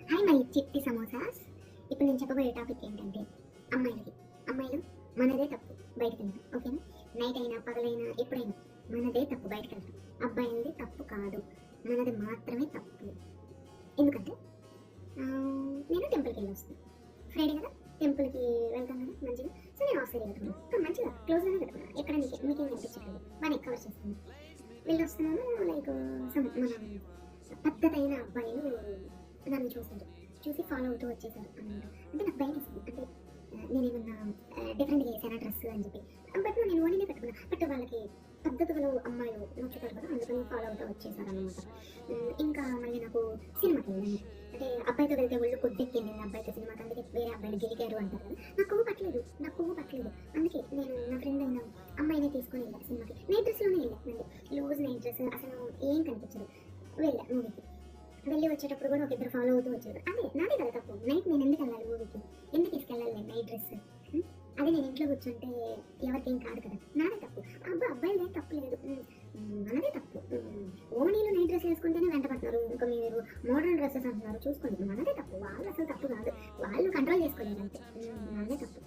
Hi my చిట్టి samosas. ఇప్పుడు నేను చెప్పబోయే టాపిక్ ఏంటంటే అమ్మాయిలకి. అమ్మాయిలు మనదే తప్పు బయటకు వెళ్ళడం, ఓకేనా? నైట్ అయినా పగలైనా ఎప్పుడైనా మనదే తప్పు బయటకు వెళ్ళడం. అబ్బాయిలది తప్పు కాదు, మనది మాత్రమే తప్పు. ఎందుకంటే నేను టెంపుల్కి వెళ్ళి వస్తాను, ఫ్రైడే కదా, టెంపుల్కి వెళ్తాను కదా మంచిగా. సో నేను ఆఫ్ సైడ్ కట్టుకున్నాను, మంచిగా క్లోజ్గానే కట్టుకున్నాను, ఎక్కడ మీకేం అనిపించట్లేదు, బాగా కవర్ చేస్తాను. వెళ్ళి వస్తున్నాను, లైక్ మన పద్ధతైన అబ్బాయిలు నన్ను చూసారు, చూసి ఫాలో అవుతూ వచ్చేసారు అనమాట. అంటే నాకు భయం వేసింది, అంటే నేనేమన్నా డిఫరెంట్గా వేసానా డ్రెస్ అని చెప్పి. బట్ నేను ఓన్లీనే పెట్టుకున్నా, బట్ వాళ్ళకి పద్ధతులు అమ్మాయిలు నచ్చుతారు కదా, అందుకని ఫాలో అవుతూ వచ్చేసారు అనమాట. ఇంకా మళ్ళీ నాకు సినిమాకి వెళ్ళాను, అంటే అబ్బాయితో వెళ్తే ఒళ్ళు కొద్దెక్కింది అబ్బాయితో సినిమాకి, అందుకే వేరే అబ్బాయిలు గెలిగారు అంటారు కదా. నాకు కొవ్వు పట్టలేదు, అందుకే నేను నా ఫ్రెండ్ అయిన అమ్మాయిని తీసుకొని వెళ్ళాను సినిమాకి. నైట్ డ్రెస్లోనే వెళ్ళాను, మళ్ళీ లూజ్ నైట్ డ్రెస్, అసలు ఏం కనిపించదు. వెళ్ళా మూవీకి, వెళ్ళి వచ్చేటప్పుడు కూడా ఒక ఇద్దరు ఫాలో అవుతూ వచ్చారు. అదే నాదే కదా తప్పు, నైట్ నేను ఎందుకు వెళ్ళాలి మూవీకి, ఎందుకు తీసుకెళ్ళాలి నేను నైట్ డ్రెస్? అదే నేను ఇంట్లో కూర్చుంటే ఎవరికేం కాదు కదా, నాదే తప్పు. అబ్బాయిలదే తప్పు లేదు, మనదే తప్పు. ఓనీలు నైట్ డ్రెస్ వేసుకుంటేనే వెంట పడుతున్నారు, ఇంకా మీరు మోడర్న్ డ్రెస్సెస్ అంటున్నారు. చూసుకోండి, మనదే తప్పు, వాళ్ళు అసలు తప్పు కాదు, వాళ్ళు కంట్రోల్ చేసుకోలేదు అంతే, మనదే తప్పు.